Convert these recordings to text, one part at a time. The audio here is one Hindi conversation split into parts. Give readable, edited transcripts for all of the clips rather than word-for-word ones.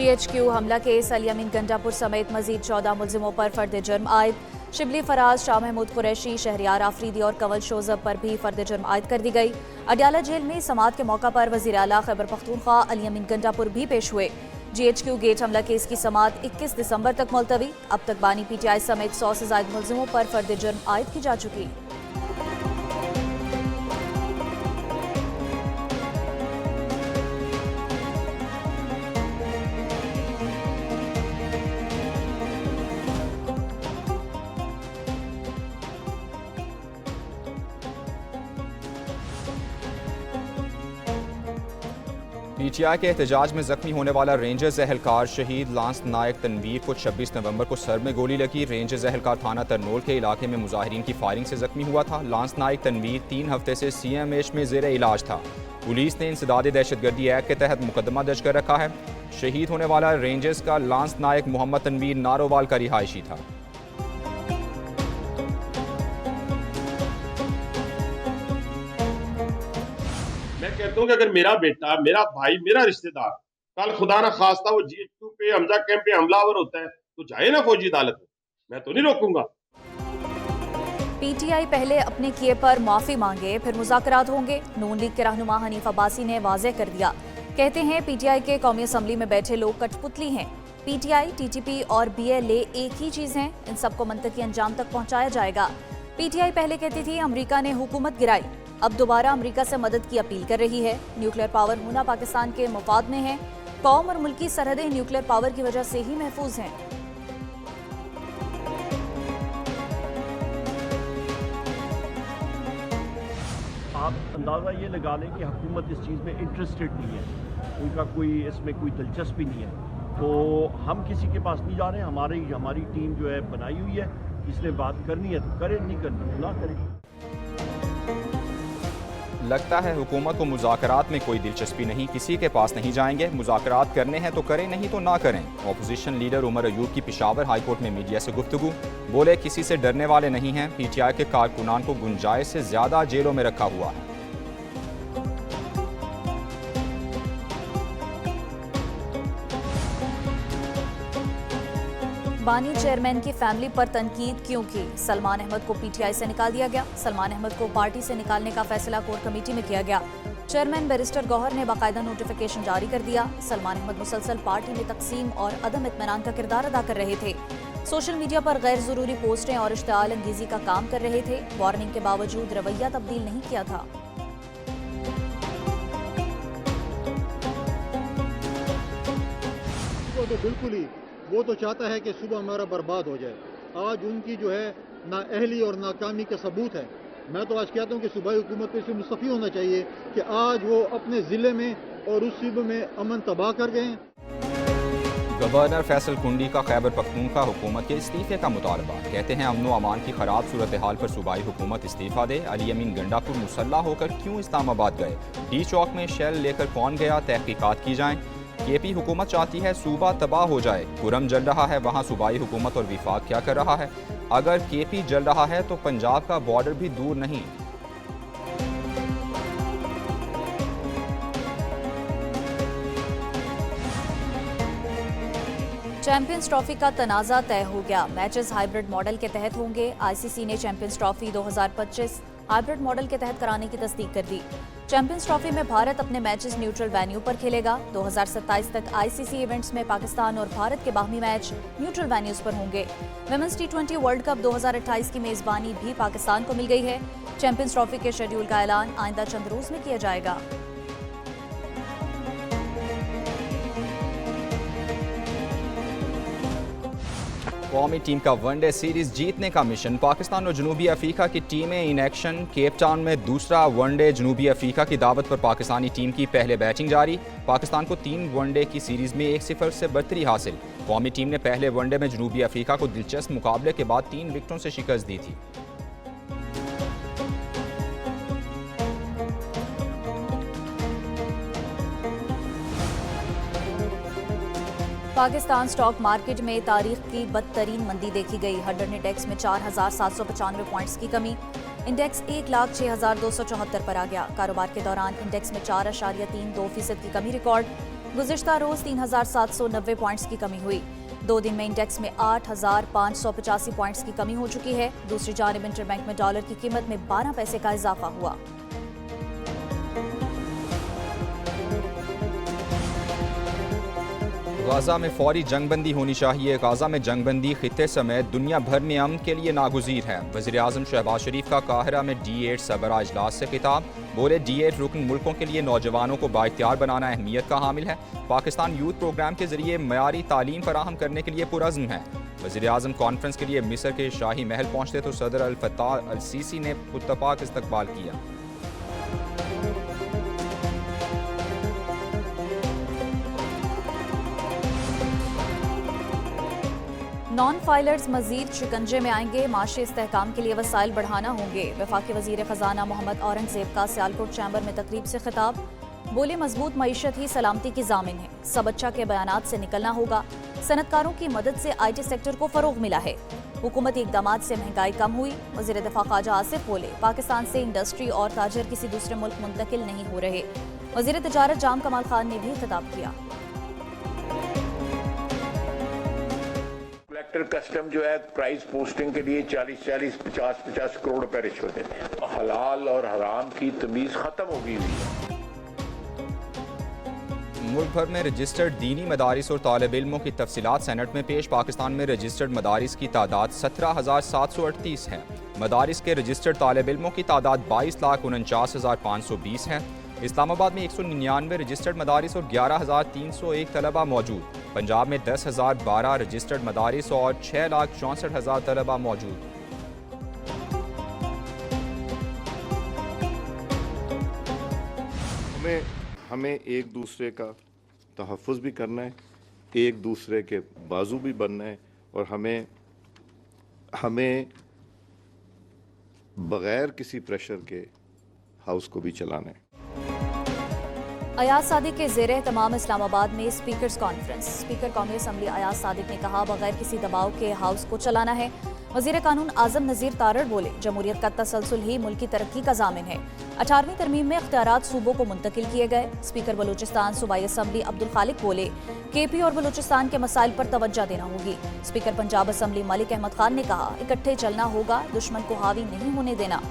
GHQ हमला केस अली अमीन गंडापुर समेत मजीद 14 मुलजिमों पर फर्द जुर्म आयद। शिबली फराज, शाह महमूद कुरैशी, शहरियार आफरीदी और कंवल शोजब पर भी फर्द जुर्म आयद कर दी गई। अडयाला जेल में समाअत के मौका पर वज़ीर आला खैबर पख्तूनख्वा अली अमीन गंडापुर भी पेश हुए। GHQ गेट हमला केस की समाअत 21 दिसंबर तक मुलतवी। अब तक बानी PTI समेत 100 से ज्यादा मुलजिमों पर फर्द जुर्म आयद की जा चुकी। PTI के एहतजाज में जख्मी होने वाला रेंजर्स एहलकार शहीद लांस नायक तनवीर को 26 नवंबर को सर में गोली लगी। रेंजर्स एहलकार थाना तरनोल के इलाके में मुजाहिरीन की फायरिंग से जख्मी हुआ था। लांस नायक तनवीर 3 हफ्ते से CMH में जेर इलाज था। पुलिस ने इंसदाद दहशतगर्दी एक्ट के तहत मुकदमा दर्ज कर रखा है। शहीद होने वाला रेंजर्स का लांस नायक मोहम्मद तनवीर नारोवाल का रिहायशी था। मैं कहता हूँ कि अगर मेरा बेटा, मेरा भाई, मेरा रिश्तेदार कल खुदा ना खास्ता वो GHQ पे हमजा कैंप पे हमलावर होता है तो जाए ना फौजी अदालत में, मैं तो नहीं रोकूंगा। PTI पहले अपने किए पर माफी मांगे फिर मुज़ाकरात होंगे। नून लीग के रहनुमा हनीफ अब्बासी ने वाज़ेह कर दिया। कहते हैं PTI के कौमी असम्बली में बैठे लोग कठपुतली हैं। PTI, TTP और BLA एक ही चीज हैं। इन सबको मंतकी अंजाम तक पहुंचाया जाएगा। PTI पहले कहती थी अमरीका ने हुकूमत गिराई, अब दोबारा अमरीका से मदद की अपील कर रही है। न्यूक्लियर पावर होना पाकिस्तान के मफाद में है। कौम और मुल्क की सरहदें न्यूक्लियर पावर की वजह से ही महफूज हैं। आप अंदाज़ा ये लगा लें कि हुकूमत इस चीज़ में इंटरेस्टेड नहीं है, उनका कोई इसमें कोई दिलचस्पी नहीं है। तो हम किसी के पास नहीं जा रहे हैं। हमारी टीम जो है बनाई हुई है, जिसने बात करनी है तो करे, नहीं करनी तो ना करे। लगता है हुकूमत को मुज़ाकरात में कोई दिलचस्पी नहीं, किसी के पास नहीं जाएंगे। मुज़ाकरात करने हैं तो करें, नहीं तो ना करें। अपोजिशन लीडर उमर अयूब की पेशावर हाई कोर्ट में मीडिया से गुफ्तगू, बोले किसी से डरने वाले नहीं हैं। PTI के कारकुनान को गुंजाइश से ज़्यादा जेलों में रखा हुआ है। बानी चेयरमैन की फैमिली पर तनकीद क्यों की? सलमान अहमद को PTI से निकाल दिया गया। सलमान अहमद को पार्टी से निकालने का फैसला कोर कमेटी में किया गया। चेयरमैन बैरिस्टर गौहर ने बाकायदा नोटिफिकेशन जारी कर दिया। सलमान अहमद मुसलसल पार्टी में तकसीम और अदम इत्मीनान का किरदार अदा कर रहे थे। सोशल मीडिया पर गैर जरूरी पोस्टें और इश्तिआल अंगेजी का काम कर रहे थे। वार्निंग के बावजूद रवैया तब्दील नहीं किया था। वो तो चाहता है कि सुबह हमारा बर्बाद हो जाए। आज उनकी जो है नाअहली और नाकामी का सबूत है। मैं तो आज कहता हूँ कि सूबाई हुकूमत को इससे मुस्तफ़ी होना चाहिए कि आज वो अपने ज़िले में और उस सूबे में अमन तबाह कर गए हैं। गवर्नर फैसल कुंडी का खैबर पख्तूनख्वा हुकूमत के इस्तीफे का मुतालबा। कहते हैं अमन व अमान की खराब सूरत हाल पर सूबाई हुकूमत इस्तीफा दे। अली अमीन गंडापुर मुसल्ला होकर क्यों इस्लामाबाद गए? डी चौक में शेल लेकर कौन गया? तहकीकात की जाएं। KP हुकूमत चाहती है सूबा तबाह हो जाए। कुरम जल रहा है, वहाँ सूबाई हुकूमत और विफाक क्या कर रहा है? अगर KP जल रहा है तो पंजाब का बॉर्डर भी दूर नहीं। चैंपियंस ट्रॉफी का तनाज़ा तय हो गया। मैचेस हाइब्रिड मॉडल के तहत होंगे। ICC ने चैंपियंस ट्रॉफी 2025 हाइब्रिड मॉडल के तहत कराने की तस्दीक कर दी। चैंपियंस ट्रॉफी में भारत अपने मैचेस न्यूट्रल वेन्यू पर खेलेगा। 2027 तक ICC इवेंट्स में पाकिस्तान और भारत के बाहमी मैच न्यूट्रल वेन्यूज पर होंगे। विमेंस T20 वर्ल्ड कप 2028 की मेजबानी भी पाकिस्तान को मिल गई है। चैंपियंस ट्रॉफी के शेड्यूल का ऐलान आइंदा चंद रोज में किया जाएगा। कौमी टीम का वनडे सीरीज जीतने का मिशन। पाकिस्तान और जनूबी अफ्रीका की टीमें इन एक्शन। केप टाउन में दूसरा वनडे जनूबी अफ्रीका की दावत पर पाकिस्तानी टीम की पहले बैटिंग जारी। पाकिस्तान को 3 वनडे की सीरीज में 1-0 से बढ़तरी हासिल। कौमी टीम ने पहले वनडे में जनूबी अफ्रीका को दिलचस्प मुकाबले के बाद 3 विकेटों से शिकस्त दी थी। पाकिस्तान स्टॉक मार्केट में तारीख की बदतरीन मंदी देखी गई। हंड्रेड इंडेक्स में 4,795 पॉइंट्स की कमी। इंडेक्स 1,06,274 पर आ गया। कारोबार के दौरान इंडेक्स में 4.32% की कमी रिकॉर्ड। गुज़िश्ता रोज 3,790 पॉइंट्स की कमी हुई। 2 दिन में इंडेक्स में 8,585 पॉइंट्स की कमी हो चुकी है। दूसरी जानिब इंटरबैंक में डॉलर की कीमत में 12 पैसे का इजाफा हुआ। गाजा में फौरी जंगबंदी होनी चाहिए। गाजा में जंगबंदी खित्ते समेत दुनिया भर में अमन के लिए नागुज़ीर है। वज़ीर-ए-आज़म शहबाज शरीफ का काहिरा में D8 सबरा इजलास से खिताब। बोले D8 रुकन मुल्कों के लिए नौजवानों को बाइख्तियार बनाना अहमियत का हामिल है। पाकिस्तान यूथ प्रोग्राम के जरिए मयारी तालीम फराहम करने के लिए पुरअज़्म है। वज़ीर-ए-आज़म कॉन्फ्रेंस के लिए मिस्र के शाही महल पहुँचते तो सदर अल फत्ताह अल सीसी ने पुरतपाक इस्तकबाल किया। नॉन फाइलर्स मजीद शिकंजे में आएंगे। माशी इस्तेहकाम के लिए वसाइल बढ़ाना होंगे। वफाकी वजीर खजाना मोहम्मद औरंगजेब का सियालकोट चैम्बर में तकरीब से खिताब। बोले मजबूत मईशत ही सलामती की जामिन है। सब अच्छा के बयानात से निकलना होगा। सनतकारों की मदद से IT सेक्टर को फरोग मिला है। हुकूमती इकदामात से महंगाई कम हुई। वज़ीर दिफा ख्वाजा आसिफ बोले पाकिस्तान से इंडस्ट्री और ताजर किसी दूसरे मुल्क मुंतकिल नहीं हो रहे। वज़ीर तिजारत जाम कमाल खान ने भी खिताब किया। कलेक्टर कस्टम जो है प्राइस पोस्टिंग के लिए 40-40, 50-50 करोड़ रुपए रिश्वत देते हैं। हलाल और हराम की तमीज खत्म हो गई है। मुल्क भर में रजिस्टर्ड दीनी मदारिस और तालिब इल्मों की तफसीलात सेनेट में पेश। पाकिस्तान में रजिस्टर्ड मदारिस की तादाद 17,738 है। मदारिस के रजिस्टर्ड तालिब इल्मों की तादाद 22,49,520 है। इस्लामाबाद में 199 रजिस्टर्ड मदारिस और 11,301 तलबा मौजूद। पंजाब में 10,012 रजिस्टर्ड मदारिस और 6,64,000 तलबा मौजूद। हमें एक दूसरे का तहफ़्फ़ुज़ भी करना है, एक दूसरे के बाजू भी बनना है और हमें बग़ैर किसी प्रेशर के हाउस को भी चलाना है। अयाज सादिक के ज़ेरे तमाम इस्लामाबाद में स्पीकर्स कॉन्फ्रेंस। स्पीकर कौमी असम्बली अयाज सादिक ने कहा बगैर किसी दबाव के हाउस को चलाना है। वज़ीर कानून आज़म नज़ीर तारड़ बोले जमहूरियत का तसलसल ही मुल्क की तरक्की का ज़ामिन है। 18वीं तरमीम में इख्तियारात सूबों को मुंतकिल किए गए। स्पीकर बलूचिस्तान सूबाई असम्बली अब्दुल खालिक बोले KP और बलूचिस्तान के मसाइल पर तवज्जो देना होगी। स्पीकर पंजाब असम्बली मलिक अहमद खान ने कहा इकट्ठे चलना होगा, दुश्मन को हावी नहीं होने देना।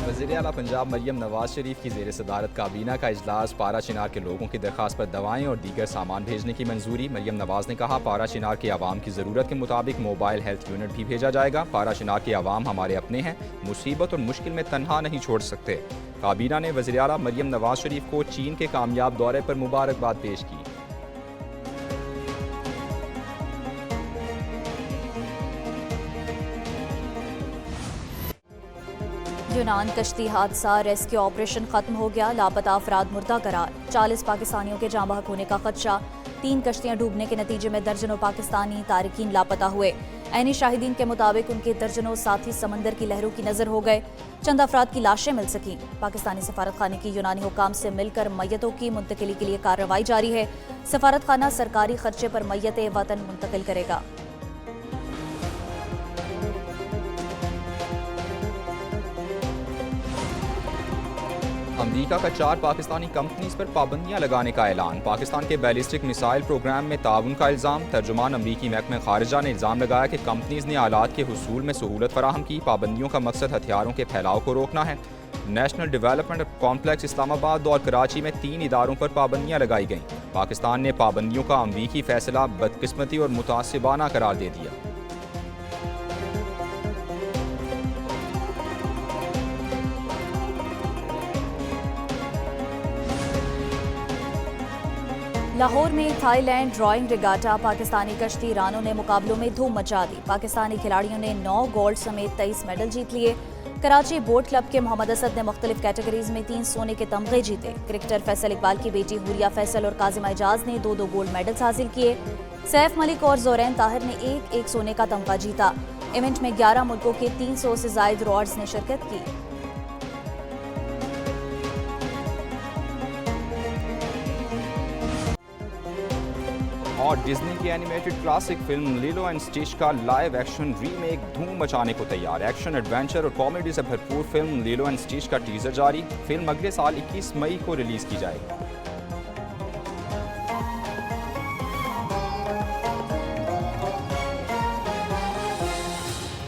वज़ीर आला पंजाब मरियम नवाज शरीफ की ज़ेर सदारत काबीना का इजलास। पारा चिनार के लोगों की दरख्वास्त पर दवाएं और दीगर सामान भेजने की मंजूरी। मरियम नवाज ने कहा पारा चिनार के आवाम की ज़रूरत के मुताबिक मोबाइल हेल्थ यूनिट भी भेजा जाएगा। पारा चिनार के आवाम हमारे अपने हैं, मुसीबत और मुश्किल में तन्हा नहीं छोड़ सकते। काबीना ने वज़ीर आला मरियम नवाज शरीफ को चीन के कामयाब दौरे पर मुबारकबाद पेश की। यूनान कश्ती हादसा, रेस्क्यू ऑपरेशन खत्म हो गया। लापता अफराद मुर्दा करार। 40 पाकिस्तानियों के जाँ बहक होने का खदशा। 3 कश्तियां डूबने के नतीजे में दर्जनों पाकिस्तानी तारिकीन लापता हुए। ऐनी शाहिदीन के मुताबिक उनके दर्जनों साथी समंदर की लहरों की नजर हो गए। चंद अफराद की लाशें मिल सकी। पाकिस्तानी सफारत खाने की यूनानी हुकाम से मिलकर मैयतों की मुंतकिली के लिए कार्रवाई जारी है। सफारत खाना सरकारी खर्चे पर मैयत वतन मुंतकिल करेगा। अमरीका का 4 पाकिस्तानी कंपनीज पर पाबंदियां लगाने का ऐलान। पाकिस्तान के बैलिस्टिक मिसाइल प्रोग्राम में ताउन का इल्ज़ाम। तर्जुमान अमरीकी महकमा खारिजा ने इल्ज़ाम लगाया कि कंपनीज ने आलात के हुसूल में सहूलत फराहम की। पाबंदियों का मकसद हथियारों के फैलाव को रोकना है। नेशनल डेवलपमेंट कॉम्प्लेक्स इस्लामाबाद और कराची में 3 इदारों पर पाबंदियां लगाई गईं। पाकिस्तान ने पाबंदियों का अमरीकी फैसला बदकिस्मती और मुतासिबाना करार दे दिया। लाहौर में थाईलैंड ड्राइंग रिगाटा। पाकिस्तानी कश्ती रानों ने मुकाबलों में धूम मचा दी। पाकिस्तानी खिलाड़ियों ने 9 गोल्ड समेत 23 मेडल जीत लिए। कराची बोट क्लब के मोहम्मद असद ने मुख्तलिफ कैटेगरीज में 3 सोने के तमगे जीते। क्रिकेटर फैसल इकबाल की बेटी हुरिया फैसल और काजिमा एजाज ने 2-2 गोल्ड मेडल्स हासिल किए। सैफ मलिक और जोरैन ताहिर ने 1-1 सोने का तमगा जीता। इवेंट में 11 मुल्कों के 300 से जायद रोअर्स ने शिरकत की। और डिज्नी की एनिमेटेड क्लासिक फिल्म लिलो एंड स्टिच का लाइव एक्शन रीमेक धूम मचाने को तैयार। एक्शन, एडवेंचर और कॉमेडी से भरपूर फिल्म लिलो एंड स्टिच का टीजर जारी। फिल्म अगले साल 21 मई को रिलीज की जाएगी।